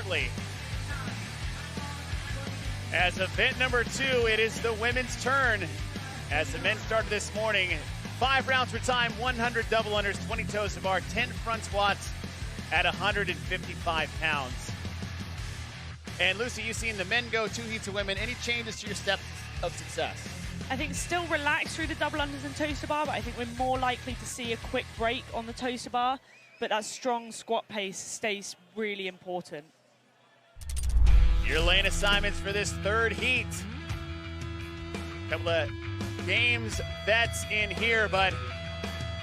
shortly. As event number 2, it is the women's turn. As the men started this morning, 5 rounds for time, 100 double unders, 20 toes to bar, 10 front squats at 155 pounds. And Lucy, you've seen the men go 2 heats of women. Any changes to your steps of success? I think still relaxed through the double unders and toes to bar, but I think we're more likely to see a quick break on the toes to bar. But that strong squat pace stays really important. Your lane assignments for this 3rd heat. Couple of games vets in here, but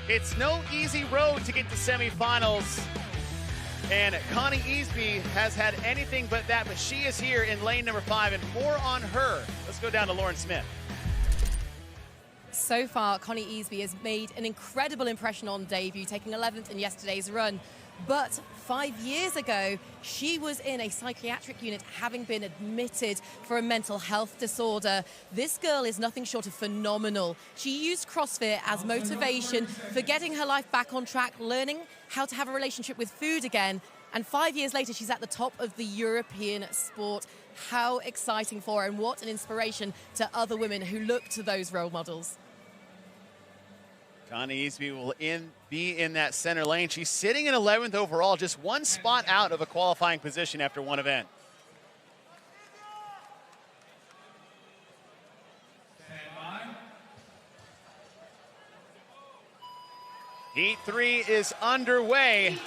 it's no easy road to get to semifinals. And Connie Easby has had anything but that, but she is here in lane number 5, and more on her. Let's go down to Lauren Smith. So far, Connie Easby has made an incredible impression on debut, taking 11th in yesterday's run. But 5 years ago, she was in a psychiatric unit, having been admitted for a mental health disorder. This girl is nothing short of phenomenal. She used CrossFit as motivation for getting her life back on track, learning how to have a relationship with food again. And 5 years later, she's at the top of the European sport. How exciting for her, and what an inspiration to other women who look to those role models. Connie Easby will be in that center lane. She's sitting in 11th overall, just 1 spot out of a qualifying position after 1 event. Heat 3 is underway.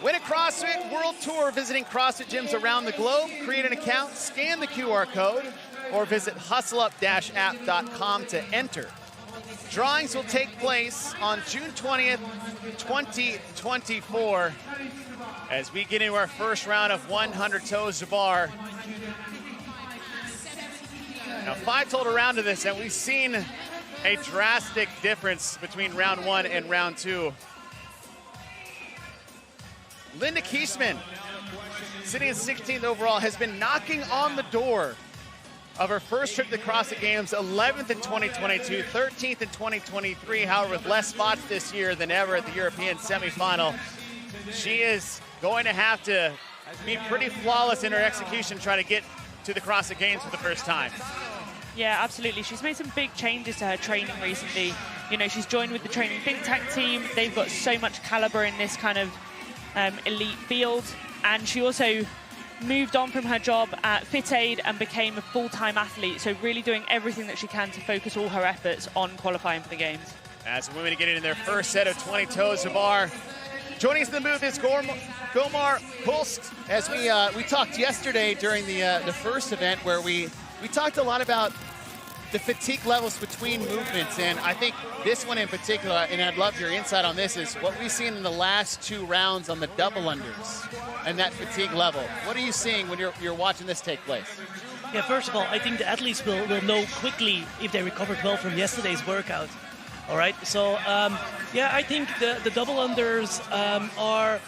Win a CrossFit World Tour visiting CrossFit gyms around the globe. Create an account, scan the QR code, or visit hustleup-app.com to enter. Drawings will take place on June 20th, 2024, as we get into our first round of 100 toes to bar. Now, 5 total round of this, and we've seen a drastic difference between round 1 and round 2. Linda Kiesman, sitting at 16th overall, has been knocking on the door of her first trip to the CrossFit Games, 11th in 2022, 13th in 2023, however, with less spots this year than ever at the European semifinal. She is going to have to be pretty flawless in her execution, trying to get to the CrossFit Games for the first time. Yeah, absolutely. She's made some big changes to her training recently. You know, she's joined with the training think tank team. They've got so much caliber in this kind of elite field. And she also moved on from her job at FitAid and became a full-time athlete, so really doing everything that she can to focus all her efforts on qualifying for the Games. As the women get in their first set of 20 toes to bar. Joining us in the booth is Gomar Pulsk. As we talked yesterday during the first event, where we talked a lot about the fatigue levels between movements, and I think this one in particular, and I'd love your insight on this, is what we've seen in the last 2 rounds on the double unders and that fatigue level. What are you seeing when you're watching this take place? Yeah, first of all, I think the athletes will know quickly if they recovered well from yesterday's workout. All right, so yeah, I think the double unders are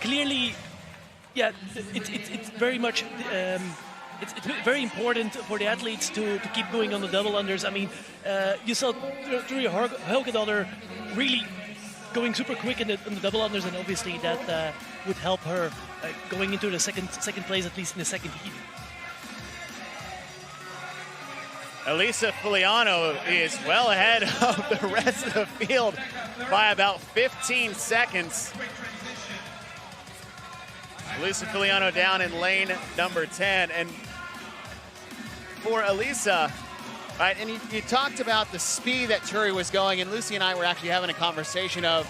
clearly, yeah, it's very much. It's very important for the athletes to keep going on the double unders. I mean, you saw Trudy Haukedottir really going super quick in the double unders, and obviously that would help her going into the second place, at least in the second heat. Elisa Filiano is well ahead of the rest of the field by about 15 seconds. Elisa Filiano down in lane number 10. And for Elisa, right, and you talked about the speed that Turi was going, and Lucy and I were actually having a conversation of,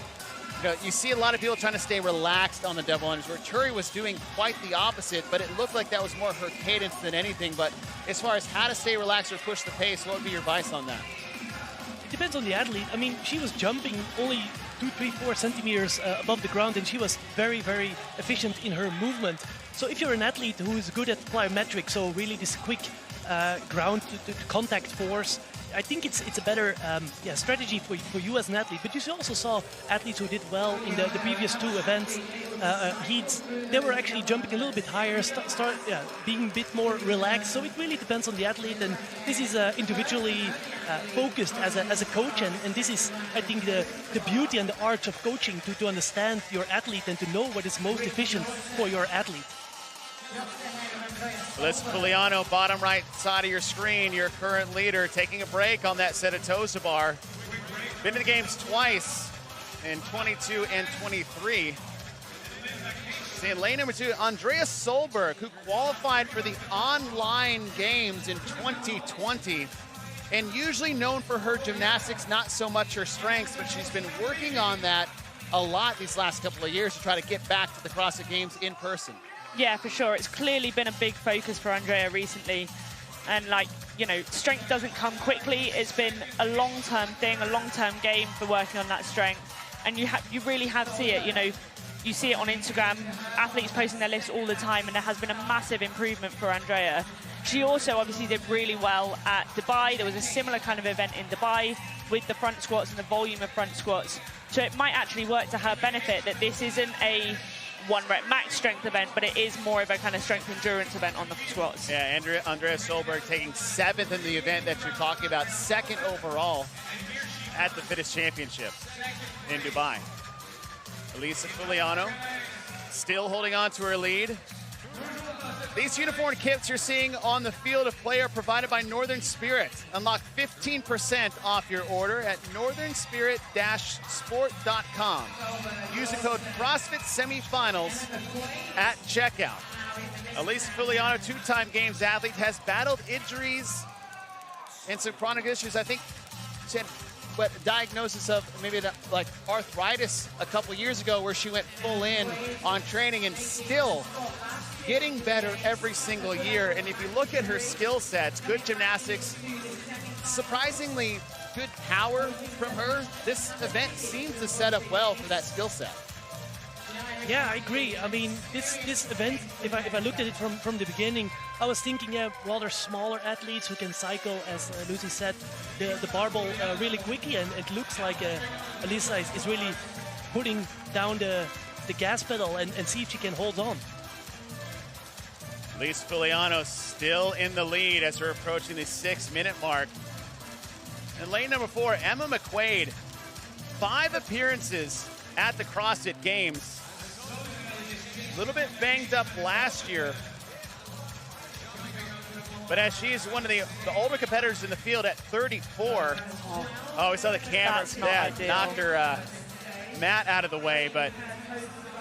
you know, you see a lot of people trying to stay relaxed on the double unders, where Turi was doing quite the opposite, but it looked like that was more her cadence than anything. But as far as how to stay relaxed or push the pace, what would be your advice on that? It depends on the athlete. I mean, she was jumping only 2, 3, 4 centimeters above the ground, and she was very, very efficient in her movement. So if you're an athlete who is good at plyometrics, so really this quick ground to contact force, I think it's a better strategy for you as an athlete. But you also saw athletes who did well in the previous 2 events, heats. They were actually jumping a little bit higher, being a bit more relaxed. So it really depends on the athlete, and this is individually focused as a coach. And this is, I think, the beauty and the art of coaching, to understand your athlete and to know what is most efficient for your athlete. Alyssa Fuliano, bottom right side of your screen, your current leader, taking a break on that set of toes to bar. Been to the games twice in 22 and 23. See, in lane number 2, Andrea Solberg, who qualified for the online games in 2020, and usually known for her gymnastics, not so much her strengths, but she's been working on that a lot these last couple of years to try to get back to the CrossFit Games in person. Yeah, for sure. It's clearly been a big focus for Andrea recently. And like, you know, strength doesn't come quickly. It's been a long-term thing, a long-term game for working on that strength. And you really have to see it, you know, you see it on Instagram, athletes posting their lifts all the time, and there has been a massive improvement for Andrea. She also obviously did really well at Dubai. There was a similar kind of event in Dubai with the front squats and the volume of front squats. So it might actually work to her benefit that this isn't a 1 rep max strength event, but it is more of a kind of strength endurance event on the squats. Yeah, Andrea Solberg taking 7th in the event that you're talking about, 2nd overall at the Fitness Championship in Dubai. Alyssa Fuliano still holding on to her lead. These uniform kits you're seeing on the field of play are provided by Northern Spirit. Unlock 15% off your order at northernspirit-sport.com. Use the code CrossFit Semifinals at checkout. Alyssa Fuliano, 2-time Games athlete, has battled injuries and some chronic issues. I think she had a diagnosis of maybe like arthritis a couple years ago, where she went full in on training and still getting better every single year. And if you look at her skill sets, good gymnastics, surprisingly good power from her, this event seems to set up well for that skill set. Yeah, I agree. I mean, this event, if I looked at it from the beginning, I was thinking, yeah, rather smaller athletes who can cycle, as Lucy said, the barbell really quickly, and it looks like Alyssa is really putting down the gas pedal and see if she can hold on. Alyssa Fuliano still in the lead as we're approaching the 6-minute mark. In lane number 4, Emma McQuaid, 5 appearances at the CrossFit Games. A little bit banged up last year, but as she's one of the older competitors in the field at 34. Oh, we saw the camera that knocked her mat out of the way, but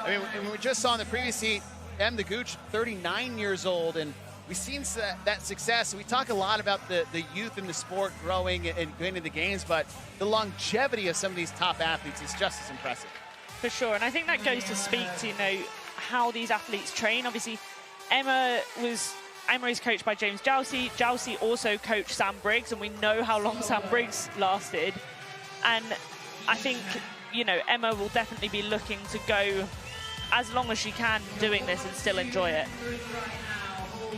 I mean, we just saw in the previous heat, Em the Gooch, 39 years old, and we've seen that success. We talk a lot about the youth in the sport growing and going to the games, but the longevity of some of these top athletes is just as impressive. For sure, and I think that goes to speak to, you know, how these athletes train. Obviously, Emma is coached by James Jousey. Jousey also coached Sam Briggs, and we know how long Sam Briggs lasted. And I think, you know, Emma will definitely be looking to go as long as she can doing this and still enjoy it.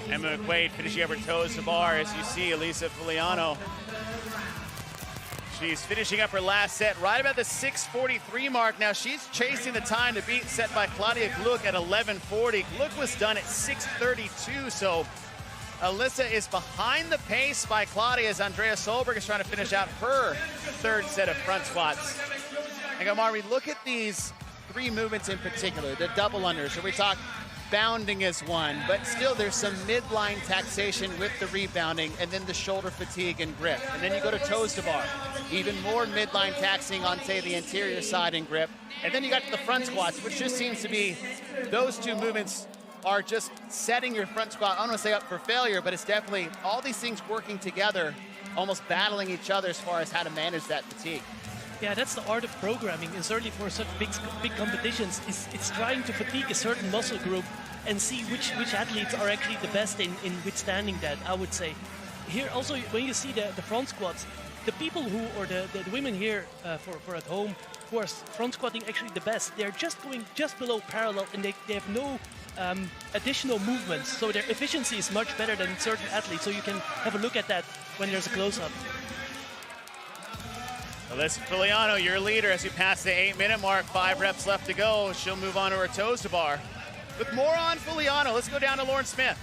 Emma McQuaid finishing up her toes to bar as you see Alyssa Fuliano. She's finishing up her last set right about the 6:43 mark. Now she's chasing the time to beat set by Claudia Gluck at 11:40. Gluck was done at 6:32, so Alyssa is behind the pace by Claudia as Andrea Solberg is trying to finish out her 3rd set of front squats. And Omar, we look at these 3 movements in particular, the double unders, so we talk bounding as one, but still there's some midline taxation with the rebounding, and then the shoulder fatigue and grip. And then you go to toes to bar, even more midline taxing on, say, the interior side and grip. And then you got the front squats, which just seems to be, those 2 movements are just setting your front squat, I don't want to say up for failure, but it's definitely all these things working together, almost battling each other as far as how to manage that fatigue. Yeah, that's the art of programming, and certainly for such big competitions, it's trying to fatigue a certain muscle group and see which athletes are actually the best in withstanding that, I would say. Here also, when you see the front squats, the people who, or the women here for at home, who are front squatting actually the best, they're just going just below parallel, and they have no additional movements, so their efficiency is much better than certain athletes, so you can have a look at that when there's a close-up. Alyssa Fuliano, your leader as you pass the 8-minute mark, 5 reps left to go. She'll move on to her toes to bar. With more on Fuliano, let's go down to Lauren Smith.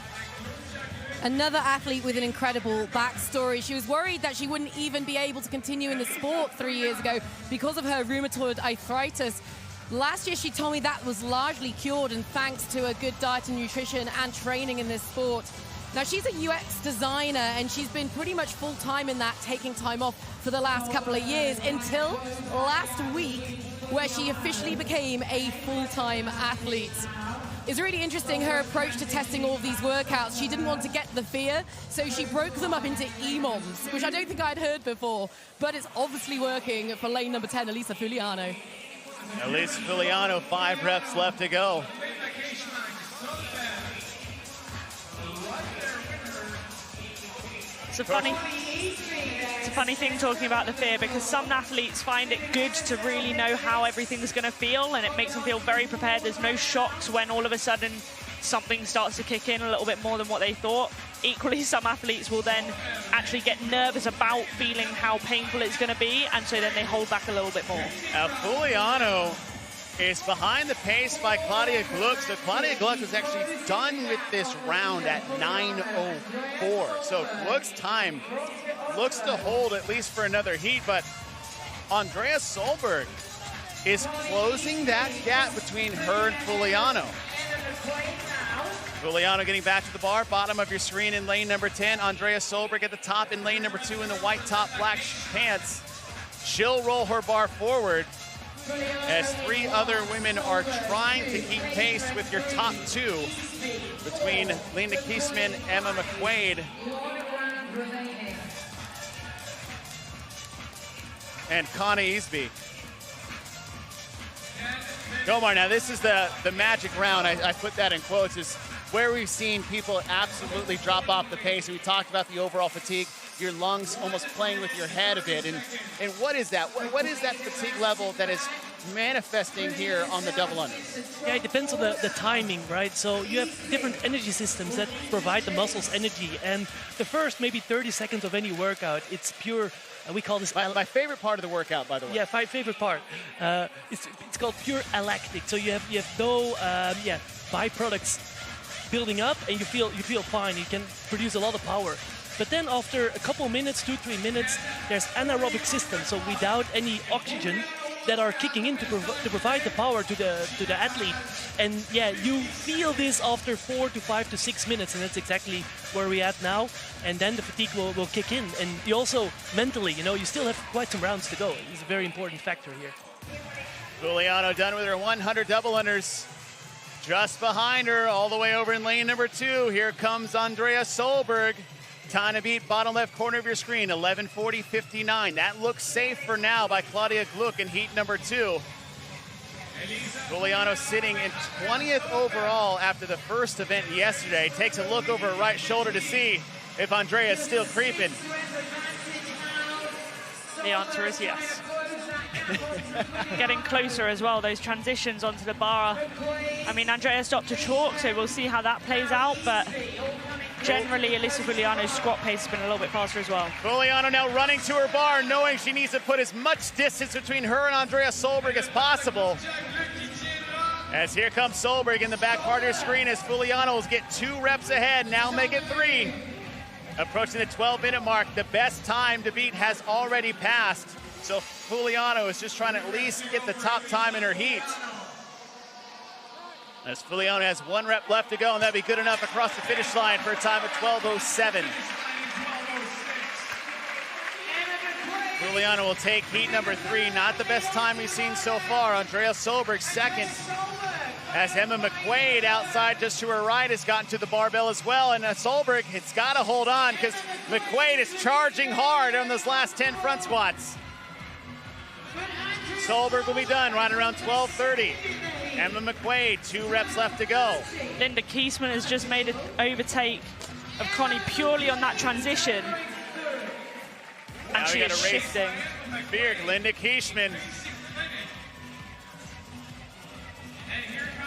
Another athlete with an incredible backstory. She was worried that she wouldn't even be able to continue in the sport 3 years ago because of her rheumatoid arthritis. Last year, she told me that was largely cured, and thanks to a good diet and nutrition and training in this sport. Now, she's a UX designer, and she's been pretty much full-time in that, taking time off for the last couple of years until last week, where she officially became a full-time athlete. It's really interesting, her approach to testing all of these workouts. She didn't want to get the fear, so she broke them up into EMOMs, which I don't think I'd heard before, but it's obviously working for lane number 10, Elisa Fuliano. Elisa Fuliano, 5 reps left to go. It's a funny thing talking about the fear, because some athletes find it good to really know how everything's going to feel, and it makes them feel very prepared. There's no shocks when all of a sudden something starts to kick in a little bit more than what they thought. Equally, some athletes will then actually get nervous about feeling how painful it's going to be, and so then they hold back a little bit more. Fuliano is behind the pace by Claudia Gluck. So Claudia Gluck was actually done with this round at 9:04. So Gluck's time looks to hold at least for another heat, but Andrea Solberg is closing that gap between her and Fuliano. Fuliano getting back to the bar, bottom of your screen in lane number 10. Andrea Solberg at the top in lane number 2 in the white top, black pants. She'll roll her bar forward as 3 other women are trying to keep pace with your top 2 between Linda Kiesman, Emma McQuaid, and Connie Easby. Gomar, now this is the magic round. I put that in quotes, is where we've seen people absolutely drop off the pace. And we talked about the overall fatigue, your lungs almost playing with your head a bit. And what is that? What is that fatigue level that is manifesting here on the double unders? Yeah, it depends on the timing, right? So you have different energy systems that provide the muscles energy. And the first maybe 30 seconds of any workout, it's pure, we call this... My favorite part of the workout, by the way. Yeah, my favorite part. It's called pure alactic. So you have no byproducts building up, and you feel fine. You can produce a lot of power. But then after a couple minutes, 2-3 minutes, there's anaerobic systems. So without any oxygen, that are kicking in to provide the power to the athlete. And yeah, you feel this after 4 to 5 to 6 minutes, and that's exactly where we're at now. And then the fatigue will kick in. And you also, mentally, you still have quite some rounds to go. It's a very important factor here. Fuliano done with her 100 double unders. Just behind her, all the way over in lane number 2, here comes Andrea Solberg. Time to beat, bottom left corner of your screen, 11:40.59. That looks safe for now by Claudia Gluck in heat number 2. Fuliano sitting in 20th overall after the first event yesterday. Takes a look over her right shoulder to see if Andrea is still creeping. The answer is yes. Getting closer as well, those transitions onto the bar. I mean, Andrea stopped to chalk, so we'll see how that plays out, but generally, Elisa Fuliano's squat pace has been a little bit faster as well. Fuliano now running to her bar, knowing she needs to put as much distance between her and Andrea Solberg as possible. As here comes Solberg in the back part of your screen as Fuliano will get 2 reps ahead, now make it 3. Approaching the 12-minute mark, the best time to beat has already passed. So Fuliano is just trying to at least get the top time in her heat. As Fuliano has 1 rep left to go, and that'd be good enough across the finish line for a time of 12:07. Fuliano will take heat number 3. Not the best time we've seen so far. Andrea Solberg second. As Emma McQuaid outside just to her right has gotten to the barbell as well. And Solberg, it's got to hold on because McQuaid is charging hard on those last 10 front squats. Solberg will be done right around 12:30. Emma McQuaid, 2 reps left to go. Linda Kiesman has just made an overtake of Connie purely on that transition. And she is shifting. Beard, Linda Kiesman.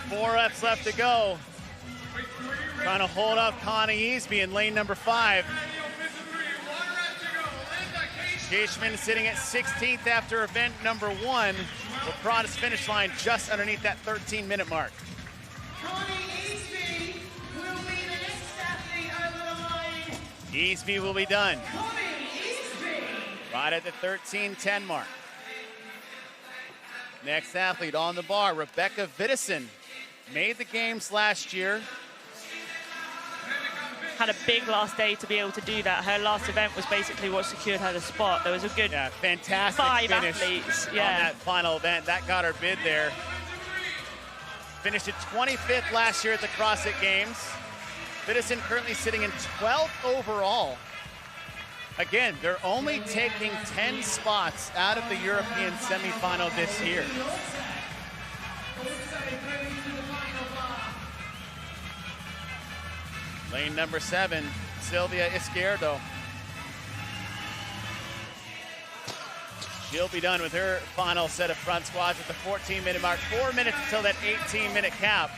4 reps left to go. Trying to hold off Connie Easby in lane number 5. Kiesman sitting at 16th after event number 1. Will cross his finish line just underneath that 13-minute mark. Easby will be done. Right at the 13:10 mark. Next athlete on the bar, Rebecca Vidison. Made the games last year. Had a big last day to be able to do that. Her last event was basically what secured her the spot. There was a good fantastic 5 finish athletes on that final event. That got her bid there. Finished at 25th last year at the CrossFit Games. Vidison currently sitting in 12th overall. Again, they're only taking 10 spots out of the European semifinal this year. Lane number 7, Silvia Izquierdo. She'll be done with her final set of front squats at the 14-minute mark. 4 minutes until that 18-minute cap.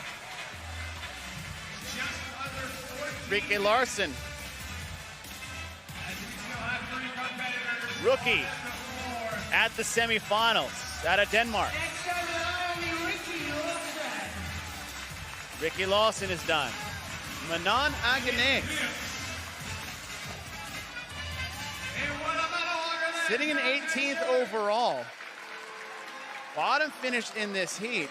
Rikke Larsen. Rookie at the semifinals out of Denmark. Rikke Larsen is done. Manon Agane. Sitting in 18th overall. Bottom finished in this heat.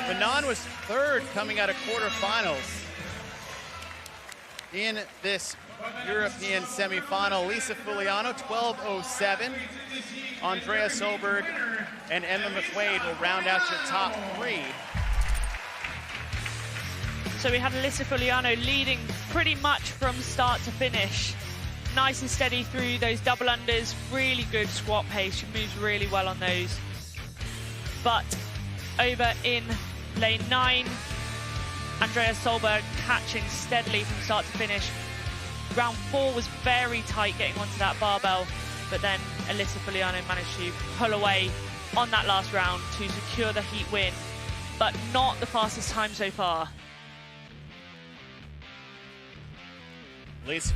Manon was 3rd coming out of quarterfinals in this European semifinal. Lisa Fuliano, 12:07. Andrea Solberg and Emma McQuaid will round out your top 3. So we had Alyssa Fuliano leading pretty much from start to finish. Nice and steady through those double unders, really good squat pace. She moves really well on those. But over in lane 9, Andrea Solberg catching steadily from start to finish. Round 4 was very tight getting onto that barbell, but then Alyssa Fuliano managed to pull away on that last round to secure the heat win, but not the fastest time so far. Lisa